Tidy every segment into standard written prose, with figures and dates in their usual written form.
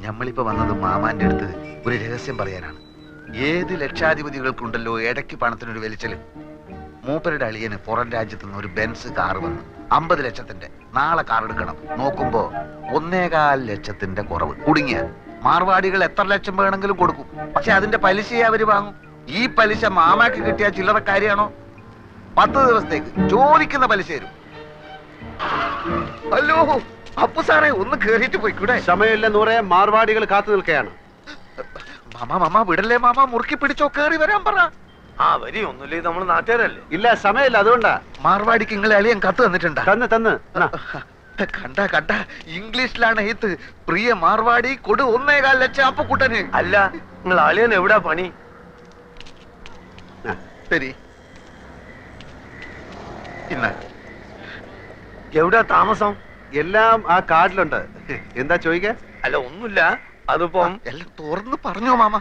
ഞമ്മളിപ്പോ വന്നത് മാമാന്റെ അടുത്ത് ഒരു രഹസ്യം പറയാനാണ്. ഏത് ലക്ഷാധിപതികൾക്കുണ്ടല്ലോ ഇടയ്ക്ക് പണത്തിനൊരു വലിച്ചല്. മൂപ്പരുടെ അളിയന് പുറം രാജ്യത്ത് നിന്ന് ഒരു ബെൻസ് കാറ് വന്നു 50 ലക്ഷത്തിന്റെ. നാളെ കാർ എടുക്കണം. നോക്കുമ്പോ 1.25 ലക്ഷത്തിന്റെ കുറവ്. കുടുങ്ങിയ മാർവാടികൾ എത്ര ലക്ഷം വേണമെങ്കിലും കൊടുക്കും. പക്ഷെ അതിന്റെ പലിശയെ അവര് വാങ്ങും. ഈ പലിശ മാമാക്ക് കിട്ടിയ ചില്ലറ കാര്യമാണോ? 10 ദിവസത്തേക്ക് ചോദിക്കുന്ന പലിശ തരും. ഹലോ അപ്പു സാറേ, ഒന്ന് കേറിയിട്ട് പോയിക്കൂടെ? സമയമില്ല നൂറെ, മാർവാടികൾ കാത്തു നിൽക്കുകയാണ്. മാമ വിടല്ലേ മാമ, മുറുക്കി പിടിച്ചോ, കേറി വരാൻ പറ. ആ വരി ഒന്നുമില്ലേ, നമ്മള് നാട്ടുകാരല്ലേ. ഇല്ല സമയമില്ല, അതുകൊണ്ടാ. മാർവാടിക്ക് നിങ്ങളെ അളിയൻ കത്ത് തന്നിട്ടുണ്ടാ? തന്ന് കണ്ട ഇംഗ്ലീഷിലാണ് എഴുത്ത്. പ്രിയ മാർവാടി കൊടു 1.25 ലക്ഷം അപ്പുക്കുട്ടന്. അല്ല, നിങ്ങൾ അളിയൻ എവിടാ പണി? ശരി, ഇന്ന എവിടാ താമസം? എല്ലാം ആ കാർഡിലുണ്ട്. എന്താ ചോദിക്ക? അല്ല ഒന്നുമില്ല, അതിപ്പം എല്ലാം തുറന്ന് പറഞ്ഞോ മാമ.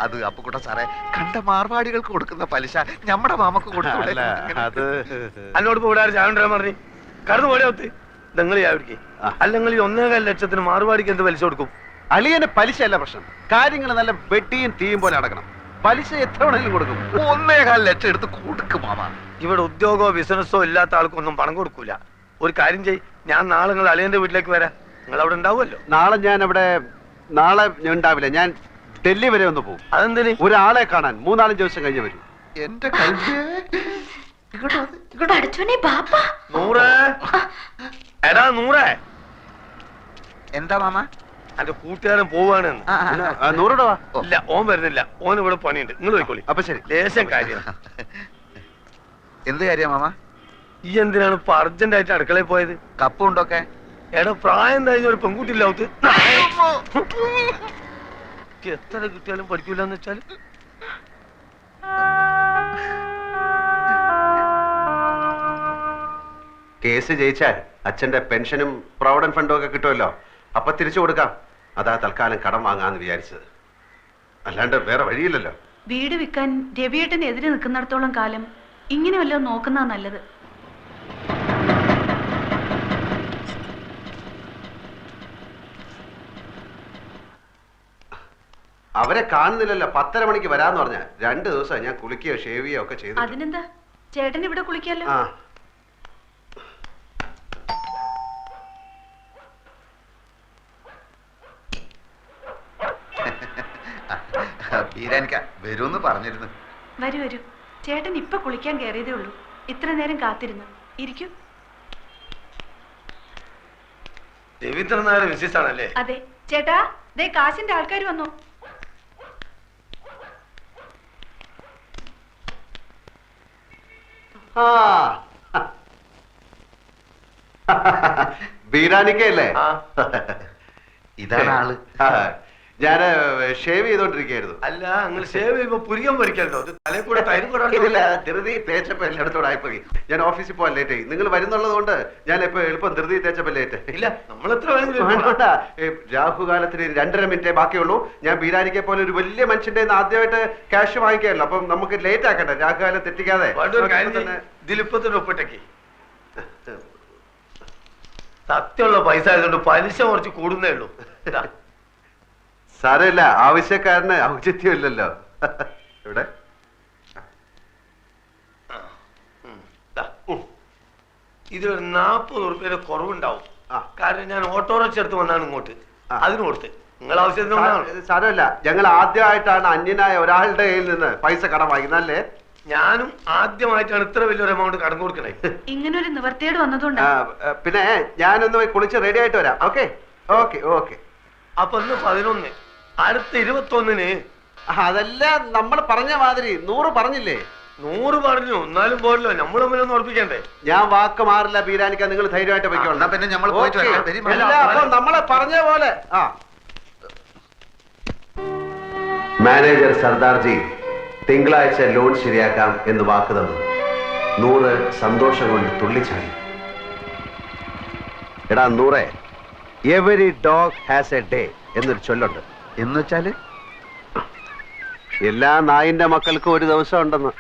അത് അപ്പുക്കുട്ട സാറേ, കണ്ട മാർവാടികൾക്ക് കൊടുക്കുന്ന പലിശ നമ്മുടെ മാമക്ക് കൊടുക്കൂടെ? അത് എന്നോട് ഇപ്പൊ ഇവിടെ ചായ ഉണ്ടാകാൻ പറഞ്ഞു കടന്നു പോടെ ഒത്ത്. നിങ്ങൾ ചാവിടിക്ക്. അല്ലെങ്കിൽ 1.25 ലക്ഷത്തിന് മാർവാടിക്ക് എന്ത് പലിശ കൊടുക്കും? അളിയന് പലിശ അല്ല പ്രശ്നം, കാര്യങ്ങൾ നല്ല വെട്ടിയും തീയും പോലെ അടക്കണം. പലിശ എത്ര വേണമെങ്കിലും കൊടുക്കും. 1.25 ലക്ഷം എടുത്ത് കൊടുക്കും മാമ. ഇവിടെ ഉദ്യോഗമോ ബിസിനസ്സോ ഇല്ലാത്ത ആൾക്കൊന്നും പണം കൊടുക്കൂല. ഒരു കാര്യം ചെയ്, ഞാൻ നാളെ നിങ്ങൾ അളിയന്റെ വീട്ടിലേക്ക് വരാം. നിങ്ങൾ അവിടെ ഉണ്ടാവുമല്ലോ. നാളെ ഞാൻ ഉണ്ടാവില്ല. ഞാൻ ഡൽഹി വരെ ഒന്ന് പോകും. അതെന്തിന്? ഒരാളെ കാണാൻ 3-4 ദിവസം കഴിഞ്ഞ് വരും. എന്റെ നൂറേ, എടാ നൂറേ, എന്താ മാമ? എന്റെ കൂട്ടുകാരൻ പോവാണ്. 100 രൂപ. ഇല്ല, ഓൻ വരുന്നില്ല. ഓൻ ഇവിടെ പണിയുണ്ട്. നിങ്ങൾ പോയിക്കോളി. അപ്പൊ ശരി. ലേശം കാര്യം. എന്ത് കാര്യ മാമ? ഈ എന്തിനാണ് ഇപ്പൊ അർജന്റ് ആയിട്ട് അടുക്കളയിൽ പോയത്? കപ്പുണ്ടൊക്കെ? എടാ പ്രായം കഴിഞ്ഞ ഒരു പെൺകുട്ടി ഇല്ലാത്ത എത്ര കിട്ടിയാലും പഠിക്കൂലെന്ന് വെച്ചാല്. കേസ് ജയിച്ചാൽ അച്ഛന്റെ പെൻഷനും പ്രൊവിഡന്റ് ഫണ്ടും ഒക്കെ കിട്ടുമല്ലോ. അപ്പൊ തിരിച്ചു കൊടുക്കാം. അതാ തൽക്കാലം കടം വാങ്ങാന്ന് വിചാരിച്ചത്. അല്ലാണ്ട് വേറെ വഴിയില്ലല്ലോ. വീട് വിൽക്കാൻ രവിയേട്ടന് എതിരെ നിൽക്കുന്നിടത്തോളം കാലം ഇങ്ങനെ വല്ലതും നോക്കുന്നതാ നല്ലത്. അവരെ കാണുന്നില്ലല്ലോ. 10:30 മണിക്ക് വരാന്ന് പറഞ്ഞ 2 ദിവസം ഞാൻ കുളിക്കുകയോ ഷേവ് ചെയ്യുകയോ ഒക്കെ ചെയ്തു. അതിനെന്താ, ചേട്ടൻ ഇവിടെ കുളിക്കാലോ. വരൂന്ന് പറഞ്ഞിരുന്നു. വരൂ, ചേട്ടൻ ഇപ്പൊ കുളിക്കാൻ കയറിയതേ ഉള്ളൂ. ഇത്ര നേരം കാത്തിരുന്നു. ഇരിക്കൂ. രവീന്ദ്രൻ നായർ മിസ്സിസ് ആണല്ലേ? അതെ ചേട്ടാ, ദേ കാശിന്റെ ആൾക്കാർ വന്നു. ബീരാനിക്കല്ലേ? ഇതാണ് ആള്. ഞാന് ഷേവ് ചെയ്തോണ്ടിരിക്കായിരുന്നു. അല്ല, നിങ്ങൾ ഷേവ് ചെയ്യുമ്പോ പുരികം പൊരിക്കല്ലോ. തലേ കൂടെ തൈരും കൂടെ ധൃതി തേച്ചപ്പോ എല്ലായിടത്തോടെ ആയിപ്പോയി. ഞാൻ ഓഫീസിൽ പോകാൻ ലേറ്റ് ആയി. നിങ്ങൾ വരുന്നുള്ളത് കൊണ്ട് ഞാൻ ഇപ്പൊ എളുപ്പം ധൃതി തേച്ചപ്പോ ലേറ്റ്. ഇല്ല, നമ്മൾ എത്ര രാഹുകാലത്തിന് 2.5 മിനിറ്റേ ബാക്കിയുള്ളൂ. ഞാൻ ബീരാനിക്കെ പോലെ ഒരു വലിയ മനുഷ്യന്റെ ആദ്യമായിട്ട് ക്യാഷ് വാങ്ങിക്കാമല്ലോ. അപ്പം നമുക്ക് ലേറ്റ് ആക്കട്ടെ, രാഹുകാലം തെറ്റിക്കാതെ. ഇതിലിപ്പത്തിന് ഒപ്പിട്ടേക്ക്. സത്യമുള്ള പൈസ ആയതുകൊണ്ട് പലിശ കുറച്ച് കൂടുന്നേ ഉള്ളൂ. സാരമില്ല, ആവശ്യക്കാരന് ഔചിത്യമില്ലല്ലോ. ഇവിടെ ഇതിലൊരു 40 ഉറുപ്പിയുടെ കുറവുണ്ടാവും. കാരണം ഞാൻ ഓട്ടോറിക്ഷ എടുത്ത് വന്നാണ് ഇങ്ങോട്ട്. അതിന് കൊടുത്ത് നിങ്ങൾ ആവശ്യത്തിന്. സാരമില്ല, ഞങ്ങൾ ആദ്യമായിട്ടാണ് അന്യനായ ഒരാളുടെ കയ്യിൽ നിന്ന് പൈസ കടം വാങ്ങിക്കുന്നല്ലേ. ഞാനും ആദ്യമായിട്ടാണ് ഇത്ര വലിയൊരു എമൗണ്ട് കടം കൊടുക്കണേ. ഇങ്ങനൊരു നിവർത്തിയോട് വന്നതുകൊണ്ട്. പിന്നെ ഞാനൊന്ന് കുളിച്ച് റെഡി ആയിട്ട് വരാം. Okay okay okay. അപ്പൊ ഇന്ന് 11, അടുത്ത 21-ന്. അതല്ല നമ്മൾ പറഞ്ഞ മാതിരി 100 പറഞ്ഞില്ലേ? 100 പറഞ്ഞു, എന്നാലും പോരല്ലോ. നമ്മൾ തമ്മിലൊന്നും ഉറപ്പിക്കണ്ടേ? ഞാൻ വാക്ക് മാറില്ല ബീരാനിക്ക, നിങ്ങൾ ധൈര്യമായിട്ട് പോയിക്കോളാം. പിന്നെ നമ്മൾ നമ്മളെ പറഞ്ഞ പോലെ. മാനേജർ സർദാർജി തിങ്കളാഴ്ച ലോൺ ശരിയാക്കാം എന്ന് വാക്ക് തന്നു. 100 സന്തോഷം കൊണ്ട് തുള്ളിച്ചാടി. എടാ 100, every dog has A day എന്നൊരു ചൊല്ലുണ്ട്. എന്ന് വെച്ചാല് എല്ലാ നായിന്റെ മക്കൾക്കും ഒരു ദിവസം ഉണ്ടെന്ന്.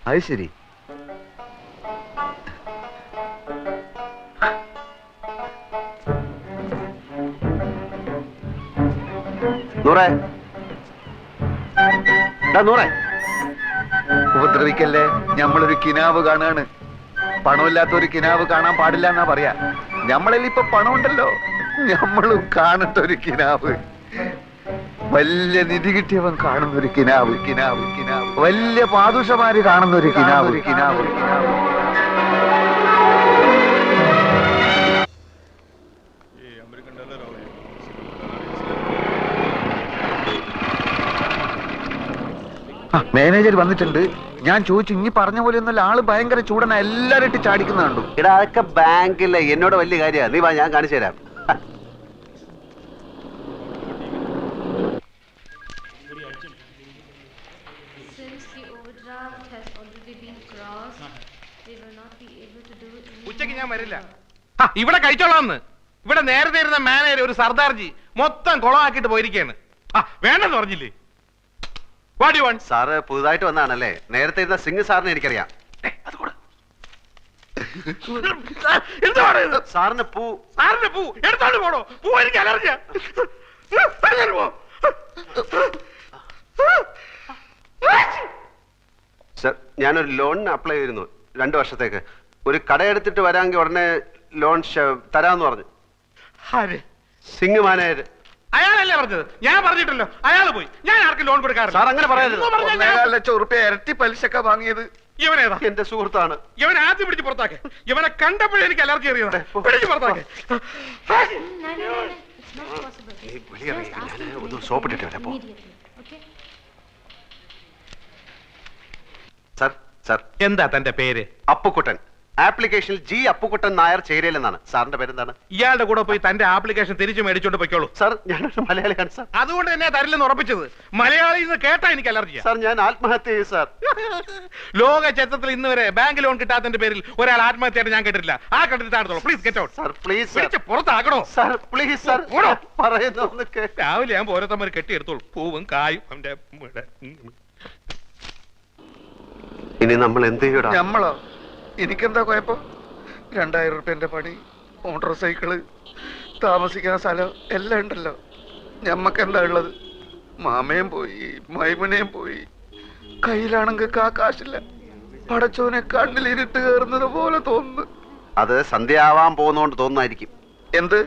അത് ശരി. നൂറേ, നൂറേ, ഉപദ്രവിക്കല്ലേ, ഞമ്മളൊരു കിനാവ് കാണാണ്. പണമില്ലാത്ത ഒരു കിനാവ് കാണാൻ പാടില്ല എന്നാ പറയാ. ഞമ്മളിൽ ഇപ്പൊ പണമുണ്ടല്ലോ, ഞമ്മളും കാണട്ടെ ഒരു കിനാവ്. വലിയ നിധി കിട്ടിയവൻ കാണുന്ന ഒരു കിനാവ്, കിനാവ്, കിനാവ്. വലിയ പാദുഷമാര് കാണുന്ന ഒരു കിനാവ്, കിനാവ്, കിനാവ്. മാനേജർ വന്നിട്ടുണ്ട്. ഞാൻ ചോദിച്ചു, ഇനി പറഞ്ഞ പോലെ ഒന്നല്ല, ആള് ഭയങ്കര ചൂടന, എല്ലാരും ഇട്ട് ചാടിക്കുന്ന കണ്ടു. എടാ അതൊക്കെ ബാങ്കിലെ എന്നോട് വലിയ കാര്യമാണ്. നീ വാ, ഞാൻ കാണിച്ചു തരാം. ഉച്ചക്ക് ഞാൻ വരില്ല. ഇവിടെ കഴിച്ചോളാന്ന്. ഇവിടെ നേരത്തെ ഇരുന്ന മാനേജർ ഒരു സർദാർജി മൊത്തം കുളമാക്കിട്ട് പോയിരിക്കാണ്. വേണ്ടെന്ന് പറഞ്ഞില്ലേ? സാറ് പുതുതായിട്ട് വന്നാണല്ലേ? നേരത്തെ ഇരുന്ന സിംഗ് സാറിനെ എനിക്കറിയാം. സാറിന് പൂ, സാറിന്റെ പൂ എടുത്തോണ്ട് പോണോ? പൂ എനിക്ക് അലർജിയാ. സർ, ഞാനൊരു ലോണിന് അപ്ലൈ ചെയ്തിരുന്നു 2 വർഷത്തേക്ക്. ഒരു കടയെടുത്തിട്ട് വരാമെങ്കിൽ ഉടനെ ലോൺ തരാമെന്ന് പറഞ്ഞു. സിംഗ് മാനേജർ. അയാളല്ലേ പറഞ്ഞത്? ഞാൻ പറഞ്ഞിട്ടല്ലോ, അയാൾ പോയി. ഞാൻ ആർക്കും ലോൺ കൊടുക്കാറില്ല. സാർ അങ്ങനെ പറയരുത്. 1.25 ലക്ഷം റുപ്യ ഇരട്ടി പലിശക്ക വാങ്ങിയത് ഇവനേതാ? എന്റെ സുഹൃത്താണ്. ഇവൻ ആദ്യം പിടിച്ച് പുറത്താക്കെ. ഇവനെ കണ്ടപ്പോഴേ എനിക്ക് അലർജി അറിയുന്നത്. പിടിച്ച് പുറത്താക്കെ. ഒന്ന് സോപ്പിട്ടിട്ട് വരാം. പോ. സർ, സർ, എന്താ തന്റെ പേര്? അപ്പുക്കുട്ടൻ. ആപ്ലിക്കേഷനിൽ ജി അപ്പുക്കുട്ടൻ നായർ ചേരയിലെന്നാണ്. സാറിന്റെ പേരെന്താണ്? ഇയാളുടെ കൂടെ പോയി തന്റെ ആപ്ലിക്കേഷൻ തിരിച്ചു മേടിച്ചോണ്ട് പൊയ്ക്കോളൂ. സാർ, ഞാനൊരു മലയാളിയാണ് സാർ. അതുകൊണ്ട് തന്നെ തരില്ലെന്ന് ഉറപ്പിച്ചത്. മലയാളിയിൽ നിന്ന് കേട്ടാ എനിക്ക് അലർജിയാ. സാർ, ഞാൻ ആത്മഹത്യ ചെയ്യും സാർ. ലോക ചരിത്രത്തിൽ ഇന്ന് വരെ ബാങ്ക് ലോൺ കിട്ടാത്തതിന്റെ പേരിൽ ഒരാൾ ആത്മഹത്യയായിട്ട് ഞാൻ കേട്ടിട്ടില്ല. ആ കണ്ടിട്ട് താഴത്തോളൂ. Please get out. Sir, please പിടിച്ച് പുറത്താക്കണോ? Sir, please sir. ഓടോ. പറയുന്നു രാവിലെ ഞാൻ ഓരോരുത്തമ്മ കെട്ടിയെടുത്തോളൂ. പൂവും കായും അവന്റെ. ഇനി നമ്മൾ എന്ത് ചെയ്യണം? ഞമ്മളോ? എനിക്കെന്താ കുഴപ്പം? 2000 റുപ്യന്റെ പണി, മോട്ടോർ സൈക്കിള്, താമസിക്കാൻ സ്ഥലം എല്ലാം ഉണ്ടല്ലോ. ഞമ്മക്കെന്താ ഉള്ളത്? മാമയും പോയി, മൈമുനയും പോയി. കയ്യിലാണെങ്കിൽ കാശില്ല. പടച്ചോനെ കണ്ണിലിരുട്ട് കയറുന്നത് പോലെ തോന്നുന്നു. അത് സന്ധ്യയാവാൻ പോകുന്നോണ്ട് തോന്നുന്നായിരിക്കും. എന്ത്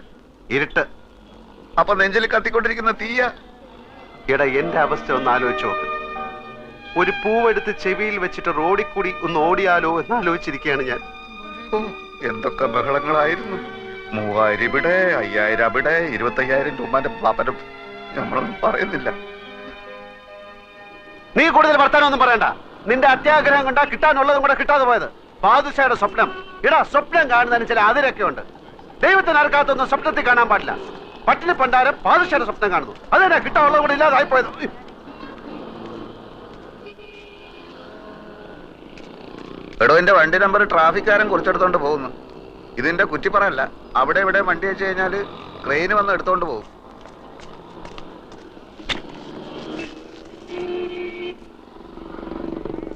ഇരുട്ട്? അപ്പൊ നെഞ്ചിൽ കത്തിക്കൊണ്ടിരിക്കുന്ന തീയ? എടാ, എന്റെ അവസ്ഥ ഒന്ന് ആലോചിച്ച് നോക്ക്. ഒരു പൂവെടുത്ത് ചെവിയിൽ വെച്ചിട്ട് റോഡിൽ കൂടി ഒന്ന് ഓടിയാലോ എന്നാലോചിച്ചിരിക്കുകയാണ് ഞാൻ. ഓ, എന്തൊക്കെ ബഹളങ്ങളായിരുന്നു. 3000 ഇവിടെ, 5000 അവിടെ, 25,000 രൂപന്റെ പാപ്പനം. നമ്മളൊന്നും പറയുന്നില്ല. നീ കൂടുതൽ വർത്താനൊന്നും പറയണ്ട. നിന്റെ അത്യാഗ്രഹം കൊണ്ടാ കിട്ടാനുള്ളതും കൂടെ കിട്ടാതെ പോയത്. പാദുഷയുടെ സ്വപ്നം. ഇടാ, സ്വപ്നം കാണുന്നതിന് ചില അതിരൊക്കെ ഉണ്ട്. ദൈവത്തിന് ആർക്കാത്തൊന്നും സ്വപ്നത്തിൽ കാണാൻ പാടില്ല. പട്ടിണി പണ്ടാരം പാദുഷയുടെ സ്വപ്നം കാണുന്നു. അതെന്നാ കിട്ടാനുള്ളത് കൂടെ ഇല്ലാതായി പോയത്. എടോ, എന്റെ വണ്ടി നമ്പർ ട്രാഫിക്കാരൻ കുറിച്ചെടുത്തോണ്ട് പോകുന്നു. ഇതിന്റെ കുറ്റിപ്പറല്ല. അവിടെ ഇവിടെ വണ്ടി വെച്ച് കഴിഞ്ഞാല് ട്രെയിന് വന്ന് എടുത്തോണ്ട് പോകും.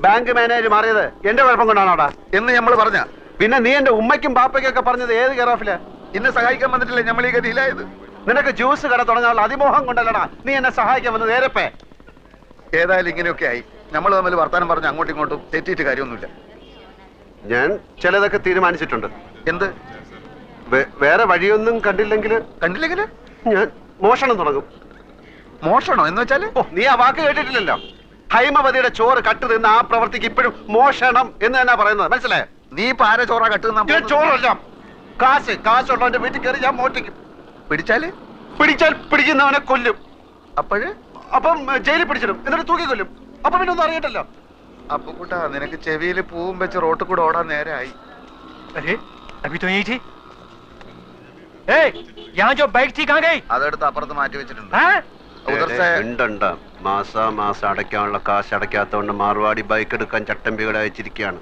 ബാങ്ക് മാനേജർ മാറിയത് എന്റെ കുഴപ്പം കൊണ്ടാണോടാ എന്ന് നമ്മൾ പറഞ്ഞ? പിന്നെ നീ എന്റെ ഉമ്മയ്ക്കും ബാപ്പയ്ക്കൊക്കെ പറഞ്ഞത് ഏത് കെയറോഫില്? ഇന്നെ സഹായിക്കാൻ വന്നിട്ടില്ലേ നമ്മൾ ഈ ഗതിയിലായത്? നിനക്ക് ജ്യൂസ് കട തുടങ്ങാനുള്ള അതിമോഹം കൊണ്ടല്ലടാ നീ എന്നെ സഹായിക്കാൻ വന്നത്. നേരപ്പേ ഏതായാലും ഇങ്ങനെയൊക്കെ ആയി. നമ്മൾ തമ്മിൽ വർത്താനം പറഞ്ഞ് അങ്ങോട്ടും ഇങ്ങോട്ടും തെറ്റിയിട്ട് കാര്യമൊന്നുമില്ല. ഞാൻ ചിലതൊക്കെ തീരുമാനിച്ചിട്ടുണ്ട്. എന്ത്? വേറെ വഴിയൊന്നും കണ്ടില്ലെങ്കില് ഞാൻ മോഷണം തുടങ്ങും. മോഷണോ എന്ന് വെച്ചാല്? ഓ, നീ ആ വാക്ക് കേട്ടിട്ടില്ലല്ലോ. ഹൈമവതിയുടെ ചോറ് കട്ട് തിന്ന ആ പ്രവർത്തിക്ക് ഇപ്പോഴും മോഷണം എന്ന് തന്നെ പറയുന്നത്. മനസ്സിലായോ? നീ പാര ചോറ കട്ട് ചോറല്ല, കാശുള്ളവന്റെ വീട്ടിൽ കയറി ഞാൻ മോട്ടിക്കും. പിടിച്ചാൽ പിടിക്കുന്നവനെ കൊല്ലും. അപ്പം ജയിലിൽ പിടിച്ചിടും, എന്നിട്ട് തൂക്കി കൊല്ലും. അപ്പൊ പിന്നെ ഒന്നും അറിയട്ടല്ലോ. അപ്പൊ കൂട്ടാ, നിനക്ക് ചെവിയിൽ പൂവും വെച്ച് റോട്ടിൽ കൂടെ ഓടാൻ നേരമായി. അതെടുത്ത് അപ്പുറത്ത് മാറ്റി വെച്ചിട്ടുണ്ട്. മാസം അടയ്ക്കാനുള്ള കാശ് അടയ്ക്കാത്തോണ്ട് മാർവാടി ബൈക്ക് എടുക്കാൻ ചട്ടമ്പികളെ അയച്ചിരിക്കുകയാണ്.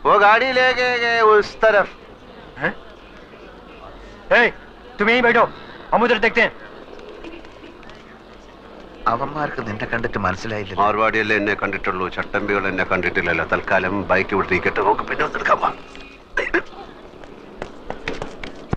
ഓ ഗാഡിയിലേക്ക് അവന്മാർക്ക് നിന്നെ കണ്ടിട്ട് മനസ്സിലായില്ല. മാർവാടിയല്ലേ എന്നെ കണ്ടിട്ടുള്ളൂ, ചട്ടമ്പികൾ എന്നെ കണ്ടിട്ടില്ലല്ലോ. തൽക്കാലം ബൈക്ക് വിട്ടിരിക്കട്ടെ, നമുക്ക് പിന്നെ എടുക്കാം.